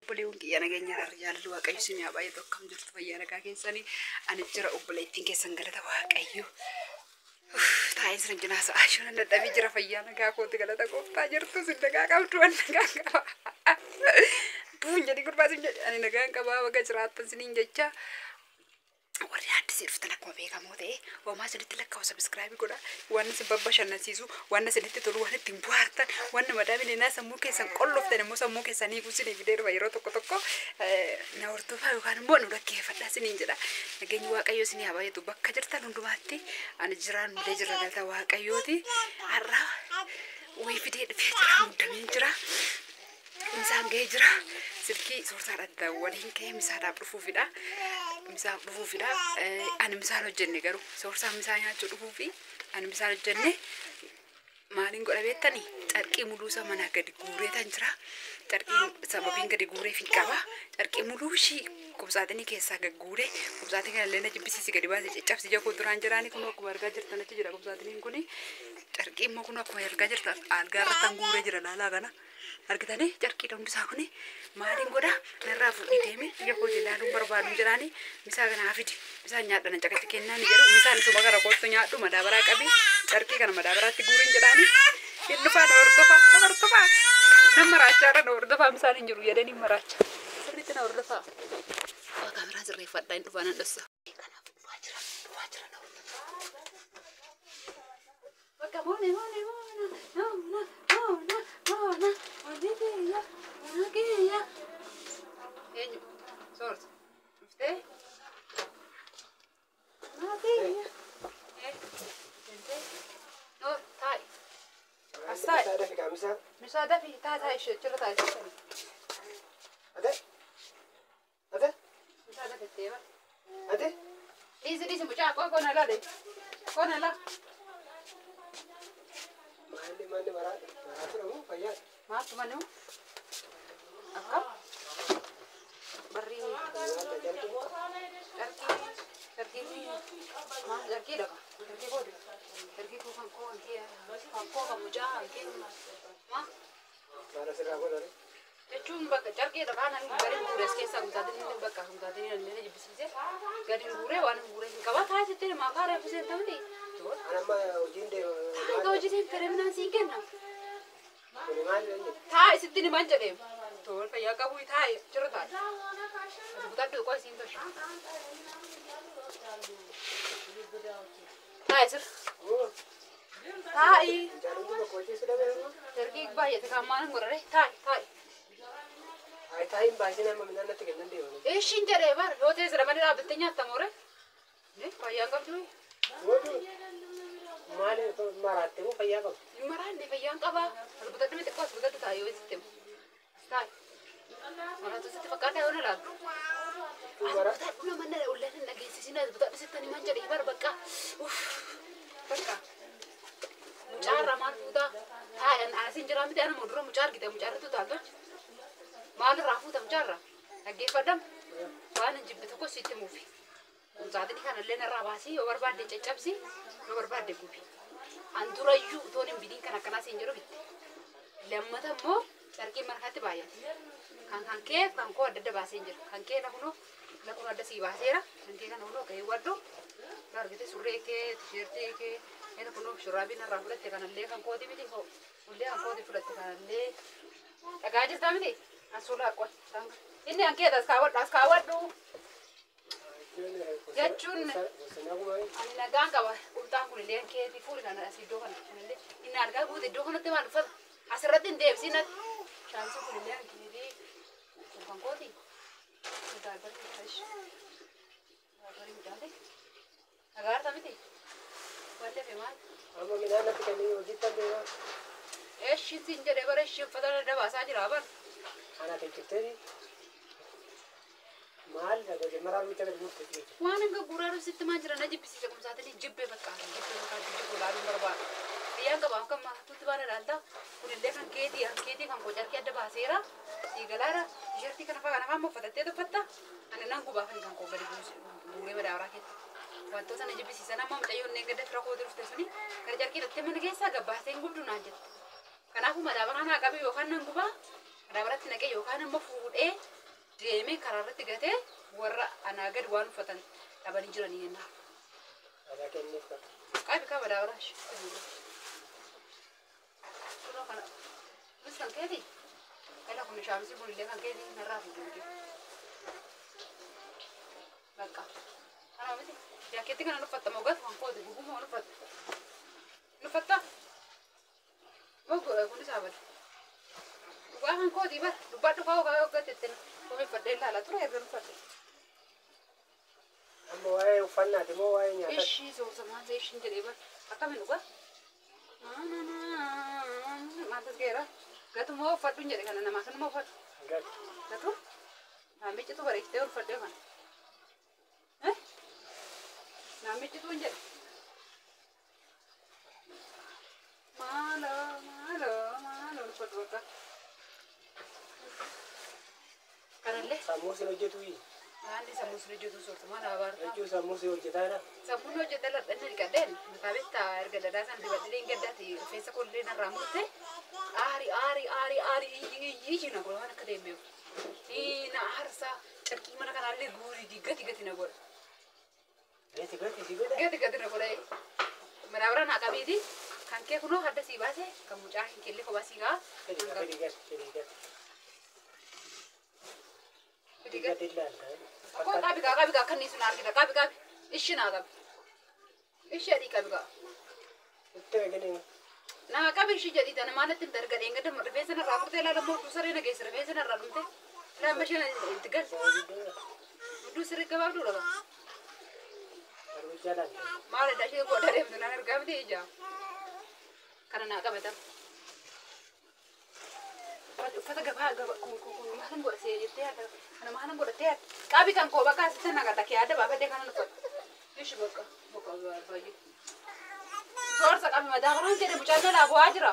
obboleewwan kiyya nageenya jaalalli waaqayyo isin yaa baay'ee tokkam jirtu fayyaa nagaa keessanii ani jira obboleettiin keessan galata waaqayyo taa'in sirin jinaasa ashuun dadhabee jira fayyaa nagaa kooti galata kooftaa jirtu sin nagaa qabdu an nagaa qaba buun jedhi gurbaa sin jedhi ani nagaan qabaa baga jiraattan siniin jecha warri addis dhuftan akkuma beekamoo ta'e homaa sinitti lakkaa'u subscribe godha waan isin babbashannansiisu waan isinitti tolu waan ittiin bu'aartan waan madaabin innaa sammuu keessan qolloftan immoo sammuu keessanii guusinii fideeruma yeroo tokko tokko na hordofaa yookaan immoo nu dhaggeeffadhaa siniin jedha nageenyi waaqayyo isinii haa baay'atu bakka jirtan hundumaatti ani jiraan nulee jirra galata waaqayyooti har'a wayii fidee dhufee jira muddamee jira misaan ga'ee jira silkii soorsaadha waliin ka'ee misaadhaaf dhufuufidha. Misaan dhufuufidha ani misaan hojjenne garuu soorsaa misaa nyaachuu dhufuufi ani misaan hojjenne maaliin godha beektanii carqii muluusa manaa gadi guureetan jira carqii sababiin gadi guureef hin qaba carqii muluushii kubsaatinii keessaa gagguure kubsaatiin kanallee na jibbisiisi gadi baasee caccabsi jakoo duraan jiraanii kun akkuma argaa jirtan achi jira kubsaatiniin kuni carqii immoo kun akkuma argaa jirtan algaarrattan guuree jira laalaa kana argitanii carqii hundisaa kuni maaliin godha narraa fuudhii deeme jakoo ilaaluun barbaadu jiraanii misaa kana hafidi misaan nyaadhana caqatti kennaan jedhu misaan isuma gara kootu nyaadhu madaabaraa qabii carqii kana madaabaraatti guuriin jedhaanii hin dhufaa na hordofaa nama raachaadha na hordofaa misaan hin jiru jedhanii maraacha sirriitti na hordofaa kaameraa sirreeffadhaa hin dhufaa nan dhassa kanaaf dhufaa jira na hordofaa bakka moone Onageya. Enyu. Source. Ufte. Onageya. No, tai. Asai. Misa da fi tai shi chira tai. Ade. Misa da teva. Ade. Disi mucha ko na la de. Ko na la. Mandi marat. Marat payah. Maaf manu. Apa? Beri. Tergi ni. Mah tergi dah. Tergi kau. Tergi kau kan kau dia. Kau kamu jangan dia. Mah. Mana serah kau dari? Cuma bak tergi dah kan. Garing gures kesam tadi ni bak kahum tadi ni ni jadi bisnis. Garing gure wan gure. Kau apa sih tu? Makar apa sih tahu ni? Anak mah ujin deh. Kau ujin terima nasi kan? Thai sitini manja dem. Tuh, kayak kamu Thai cerita Thai. Sebutan tu kau sinto. Thai sir. Thai. Tergi bayar tu kamu mana ngorang Thai. Thai bahasa nama mana nanti kan nanti. Shin jere bar. Hotel sera mana abis tanya tamore. Ne, kayak kamu tu. Mana tu marate mu kayak apa? Marate kayak apa? Sebutan demi tekos sebutan tu tahu sistem. Tahu. Mana tu sistem pakai orang lah. Sebutan pun mana ulah ni lagi sisi na sebutan sistem ni macam ibar baka. Baka. Mucar ramah tu dah. An asin jeram itu anu mundur mucar kita mucar tu tahu. Malu rafu tu mucar. Lagi padam. Mana jibut aku sistem movie. Saat ini kan lena rabasi, over bad cecap sih, over bad gupi. Antura yu tonim biding kana senjero bit. Lemma tammo, sarki marhati bayar. Kan ke kan ko ada basenjer. Kan ke na kuno ada si basera. Kan ke kan kuno kayak wadu. Lar gitu surre ke, t-shirt ke, ena kuno shurabi na rafulat kan le kan ko di bidi ho. Ulle kan ko di fulat kan le. Tagaj tami di. Asula ko. Ini ang ke das kawat do. Jechun ani nagaan qaba ultaan kun illee keetii fuul kana asii iddoo kana illee inni argaa guute iddoo kanatti maal uffata asirratti hin deebisina shaansi kun illee keetii kan kooti gaagari ta'ish gaagari midhaate agaarta miti walle fe maal amma midhaan natti kennee hojjettan deema eeshin siin jedhee bara eeshin uffata dabaasaa jira bar ana teessitee maal daga jemara mi tabe murte waan nga guraru sittama jira najib bisi kum saatani jibbe bakka jibbe laalu barba yang ka bangka ma tuti bana dalta kunille kan keti kan ko jarki adda basera si galara jerti kana fa kana mo fatatte to fatta ana nan ku ba kan ko gadi bure bada raket wanto sana jibbe si sana mam dayon ne gada tra ko durfte suni kar jarki latte men geessa gabba sen gubdu najet kana fu madabara na qabi yo kan nan guba madabaratti naqe yo kan mo fuudhe deemee karaa irratti gatee warra anaa gad waan uffatan dhabanii jiranii jenna. Ada kennee fa. Qaabi qaba daawarash. Kunoo kana miskan keeti. Kala kun shaamsi kun illee kan keeti narraa fi joogee. Bakka. Kana miti. Jaakeetti kana uffatta moo gatu hankooti guguma uffatta. Uffatta. Mogo kunis abada. Dhugaa hankooti bar dubbaa dhugaa ogaa hoggatetti kome fadhee ilaala ture eegan uffatte. Amma waa'ee uffannaati moo waa'ee nyaata? Ishii soorsamaan ta'e ishiin jedhee bar akkamiin dhugaa? Maatas geera. Gatu moo uffadhu hin jedhe kana namaa kanuma uffadhu. Gatu. Gatu? Naamichitu bareechitee uffadhee kana. Naamichitu hin jedhe. Maalo uffadhu bakka. Kanallee. Sammuu sin hojjetu yi. Ani sammuu sin hojjetu soorsamaan abaartaa. Jechuun sammuu sin hojjetaadha. Sammuu hojjetaa ladhanni dhiqadheen mataa beektaa erga dadaa san dibadhee hin gaddaati rifeensa kollee narraa murte aari iyyi na godha waan akka deemeef. Na harsa carqii mana kanaallee guurii gati na godha. Gati si godha. Gati na godha. Madaabara naa qabiiti kan kee kunoo hadda sii baase kan mucaa hin kellee kophaa sii gaa. Gati ilaalta. Akkoo qaabi gaa kan niisu naa argita qaabi ishi naa qabi. Ishi adii qabi gaa. Itti eeganii. Naa qabi ishi jedhii tana maalatti hin dargadheen gadda rifeensa narraa furtee ilaala moo saree na geesse rifeensa narraa dhumte. Laan bashee itti gal. Duduu sirrii gabaabduu dha. Maal edda ishee godha deemtu naan argaa miti ijaa. Kana naa qabatan. Uffata gabaa kun maalan godhatee jettee yaadda. Kana maalan godhatee yaadda. Qaabi kan koo bakka asitti nagadda kee yaadda baafadhee kanan uffata. Ishi bakka baay'ee. Soorsa qabi madaabaraan jedhe mucaan jalaa bu'aa jira.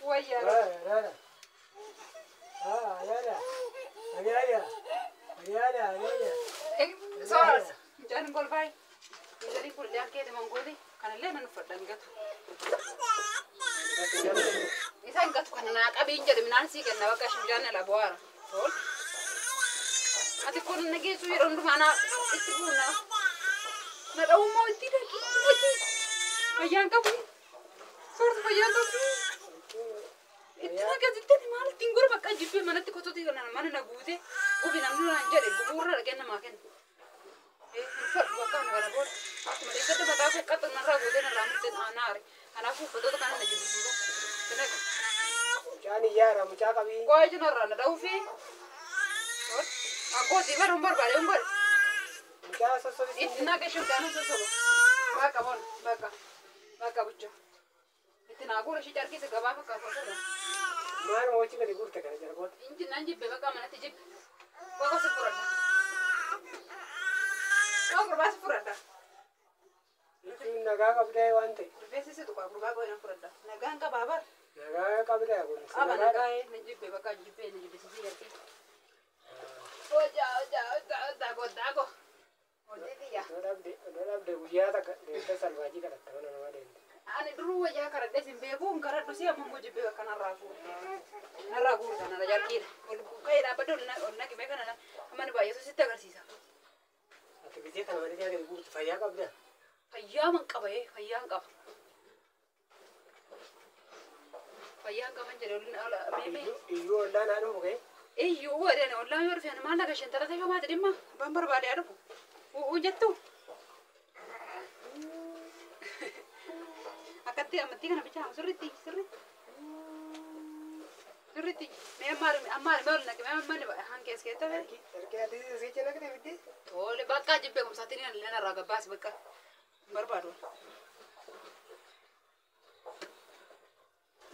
Wayyee. Soorsa. Mucaan golbaay. Miidhaganii fuulduraan keeti mangooti. Kanallee nan uffadhan gatu. Isaan gatu kana naa qabiin jedhe minaan sii kenna bakka mucaan jalaa bu'aara. Ati kun nageessu yeroo hundumaa naa itti buuna. Na dha'ummoo itti dhaqi. Fayyaan qabu. Soorsa fayyaan qabu. Itti nagasitti maal ittiin gora bakka jibbee manatti kotooti mana na guute. Ubi namni naan jedhe gubuurra dhaqee namaa kenna. Uffadhu bakka kana kana booda. Malee gadda mataa koo qaxxa narraa guutee narraa murtee naare. Kanaafuu uffatoota kana na jibbisiisa. Mucaan iyyaara mucaa qabii. Qo'ee jinarraa na dha'uu fi. Akkootii bara hin barbaade hin godhe. Mucaa sossobisi. Itti naqee shudhaan sossoba. Bakka boona bakka bucha. Itti naaguura ishee carkiisa gabaa fakkaatu. Maal mochi gadi guurte kana jargoota. Inji nan jibbe bakka manatti jibbe. Waaqa si furadha. Waaqa gurbaa si furadha. Jechuun nagaa qabdee waan ta'e. Rifeensi si tuqaa gurbaa qo'ee nan furadha. Nagaan qabaa bara. Nagaa qabdee kun. Qaba nagaa nan jibbe bakka jibbee nan jibbe sisii gartee. Hojaa godaago. Hojii biyya. Dodabde guyyaa takka deemtee salvaajii kadhatta mana namaa deemte. Ani duruu wayyaa karadhee sin beekuun karadhu si amma jibbee bakka narraa fuudha. Narraa guurta nara jalqiidha. Ol ka'ee dhaabbadde ol naqimee kana amma ni baay'atu sitti agarsiisa. Ati gisee kana malee gadi guurte fayyaa qabdaa? Fayyaa man qaba fayyaan qaba. Fayyaan qaban jedhe iyyuu ollaan haa dhufu ka'e. Iyyuu wadeen ollaan yoo dhufeen maal naga shan taratee yoo maati dhimma ban barbaade haa dhufu. Jettu. Akkatti ammatti kana bichaa sirriitti. Mee ammaari mee ol naqe mee manni hanqees keetta fee. Erkee ati sichi naqdee biddee. Tole bakka jibbee kumsaatti ni illee narraa gabbaas bakka barbaadu.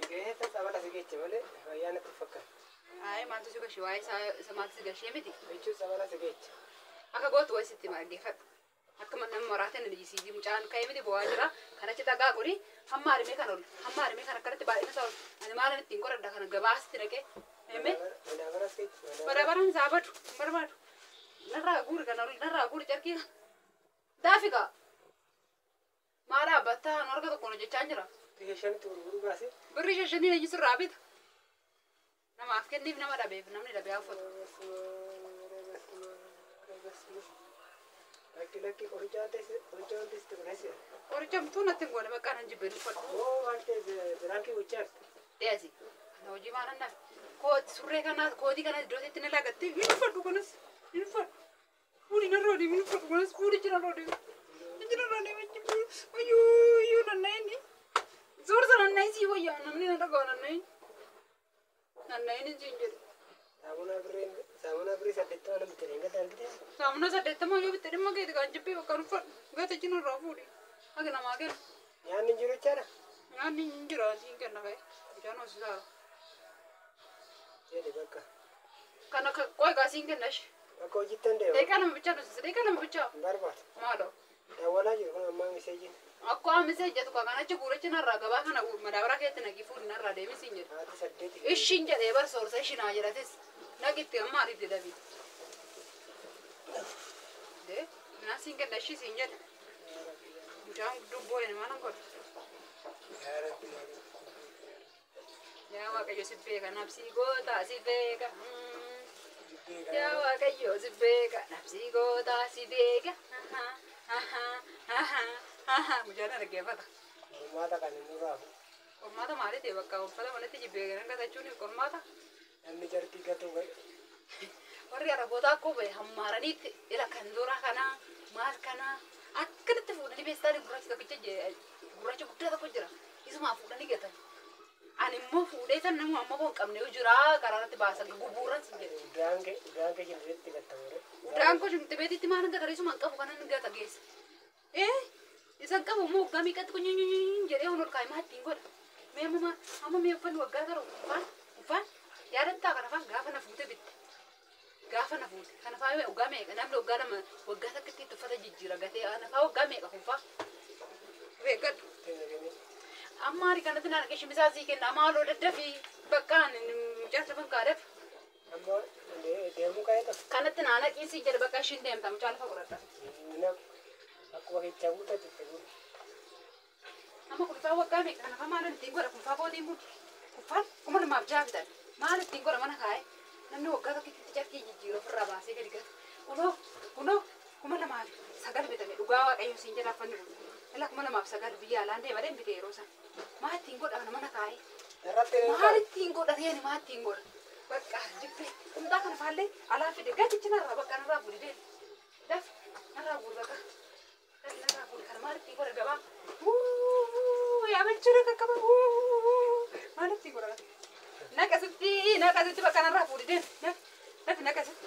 Geeta sabala si geeche malee fayyaan itti fakkaata. Ayi maaltu si gashee waa'ee isa maaltu si gashee miti. Jechuun sabala si geeche. Akka gootu wayi sitti margeeffadhu. Akka nama maraatee na dhiisii mucaan ka'ee miti bu'aa jira. Kan achi tagaa godhi hamma harimee kan ol hamma harimee kan akkanatti baay'ina isaa ol ani maalan ittiin qoradha kana gabaasitti dhaqee. Madaabaras geeche. Madaabaraan isaa badu hin barbaadu. Narraa guuri kana ol narraa guuri carkii kana. Daafiqa. Maal dhaabbattaa harka tokkoon hojjechaa jira. Shanitti gurguruu baasee. Birrii shanii leenji sirraa bita. namaaf kenniif nama dhabeef namni dhabee uffatu. Laki qorichaantis tuqnasi. Qorichamtuu natti hin goone bakka nan jibbee uffatu. Oo waan ta'eef biraakii gochaa. Dhiyaasi. Hojii maal annaaf? Surree kana kootii kana iddoo itti na lagatti hin uffadhu kunis hin uffadhu. Fuudhi narraa deemi hin uffadhu kunis fuudhichi narraa deemi. Ichi narraa deemi iyyuu nanna'inni. Zoorsa nanna'in sii wayyaa namni na dhaga'a nanna'in. Nanna'in siin jedhe. Saamuna birrii 80 nama bitte leenga daangite. Saamuna 80 yoo bitte dhimma keeti kan jibbee bakka hin uffadhu. Gatichi narraa fuudhi. Hagi namaa kenna. Nyaanni hin jiru jechaadha. Nyaanni hin jira siin kenna ka'e. Bishaan hoosisaa. Jedhe bakka. Kana qoy gaasiin kennash. Bakka hojittan deema. Deeqa lama bichaa nuti deeqa lama bichaa. Hin barbaadu. Maaloo? Daawwalaa jiru kun ammaa miseejiin. Akkoo amisee jettu kan achi guurachi narraa gabaa kana madaabaraa keetti naqii fuudhi narraa deemi siin jedhu. Haati 8. Ishiin jedhee bar soorsa ishinaa jedhatis naqitti amma ariitti dabii. Dee minaa siin kenna ishii siin jedhe. Mucaan dubboo hin mana godhu. Yaa Waaqayyo si beeka nabsii goota si beeka. Yaa Waaqayyo si beeka nabsii goota si beeka. Mucaan dhaggeeffata. Qormaata kan hin duraafu. Qormaata maaliiti bakka uffata manatti jibbee garan gatachuun qormaata. Namni jartii gatu ga'e. Warri araboota akkoo bahe hammaaraniitti ila kan dura kana maal kana akkanatti fuudhanii beestaan gurraacha tokkicha gurraacha guddaa tokko jira. Isumaa fuudhanii gatan. Ani immoo fuudhee san nama amma kun qabne jira karaarratti baasan gurguran sin jedhe. Udaanke shimbiretti gattamuure. Udaanko shimbiretti maal gata isumaan qabu kanan gata geessa. Isan qabu immoo waggaa meeqatti kun jedhee ol kaa'ee maattiin godha. Mee amma mee uffanni waggaa gara uffaan yaadattaa kana faan gaafa na fuute bitte. Gaafa na fuute kana faa waggaa meeqa namni waggaa lama waggaa takkatti uffata jijjiira gatee na faa waggaa meeqa kuffaa. Beekadhu. Amma hari kanatti naan qeeshin bisaa sii kenna maaloo daddafii bakkaan mucaan safan kaadhaf. Amma deemuu ka'ee ta'a. Kanatti naana qiisii jedhe bakka ishiin deemta mucaan lafa godhadha. Akkuma keechaa guutate ta'uu. Amma kuffaa waggaa meeqa kana faa maal ittiin godha kuffaa kootiin bulu. Kuffaan kuma namaaf jaabitan maal ittiin godha mana kaa'e namni waggaa tokkitti carkii jijjiiruu ofirraa baasee gadi gata. Kunoo kuma namaaf 9 bitame dhugaa Waaqayyo siin jedha affanni kun. Ila kuma namaaf 9 biyya alaan deema deemte yeroo san. Maal ittiin godha kana mana kaa'e. Maal ittiin godha reeni maal ittiin godha. Bakka jibbee kumtaa kana faallee alaa fide gatichi narraa bakka narraa fuudhi deema. Daf narraa fuudhi bakka. Narraa fuudhi kana maal ittiin godha gabaa. Yaa balchira qaqqaba. Maal ittiin godha. Naqasitti bakka narraa fuudhi deema. Naqasitti.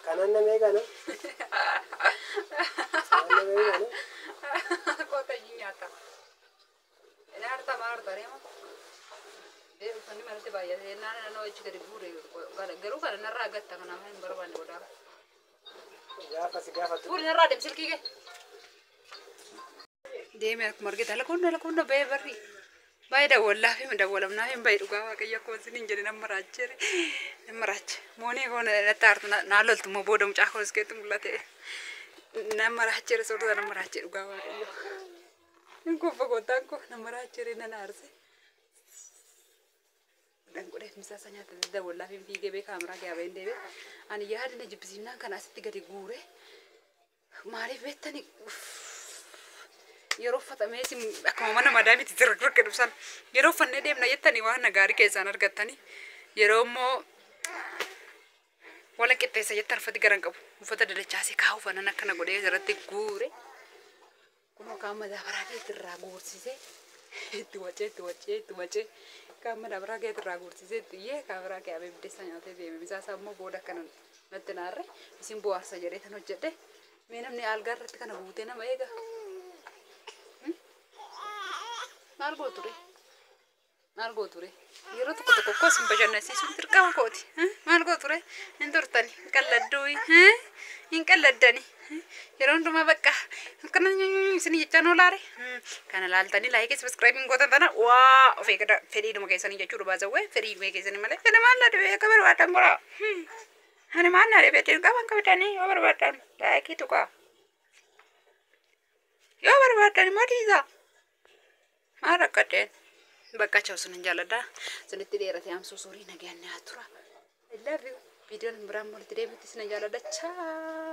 Kanan namee kana. Kota nyaata. Ini harta marta rema. Dia uffanni malatti baay'ate naannoo achi gadi guure garuu kana narraa gatta kana hin barbaanne godhaa. Gaafa Fuudhi narraa deemsi silkii kee. Deemee akkuma argite lakoonni ba'ee barri. Baay'ee dawwallaa fi dawwalamnaa fi baay'ee dhugaa Waaqayyo akkuma isin hin jedhe nama raachire. Nama raache. Moonii kun natti aartu naa loltu immoo booda mucaa kun iskeetti mul'ate. Nama raachire soorata nama raachire dhugaa Waaqayyo. Hin koffa kottaan koo nama raachire nan aarse. Dan godhee misaasa nyaata dawwallaa fi fiigee bee kaameraa gaabee hin deebee. Ani yaada na jibbisiifnaan kana asitti gadi guure. Maaliif beektanii yeroo uffatamee akkuma mana madaamitti zirgirga dhibsan yeroo uffannee deemna jettanii waan gaarii keessaan argattanii yeroo immoo wala qixxeessa jettan uffati garan qabu uffata dadachaasee kaa'u uffannan akkana godhee irratti guure kunoo kaan madaabaraa keetti irraa guursisee itti wacee kaan madaabaraa keetti irraa guursisee itti iyyee kaameraa keeyamee biddeessa nyaatee deeme misaasaa immoo booda akkana natti naarre isin bu'aarsa jedhee tan hojjedhe mee namni algaa irratti kana buutee nama eega. Maal gootu re? maal gootu re yeroo tokko koo sin bashannansiisuun dirqama kooti maal gootu re hin turtani qalladduuyi hin qalladdani yeroo hundumaa bakka akkana isin jechaan oolaare kana laaltanii laayikii sabiskiraayibiin gootan tana waa of eeggadha fedhiidhuma keessanii jechuudha baasawwee fedhiidhuma keessanii malee fedha maal na dhibee akka barbaadan bora ani maal na dhibee dirqaman qabdanii yoo barbaadan laayikii tuqaa yoo barbaadan madiisa maal rakkateen bakka chaw sunan jaalladha sunitti dheerate amsuu suurii nagaannaa tura I love you videoon biraan multi deebitti sinan jaalladha ciao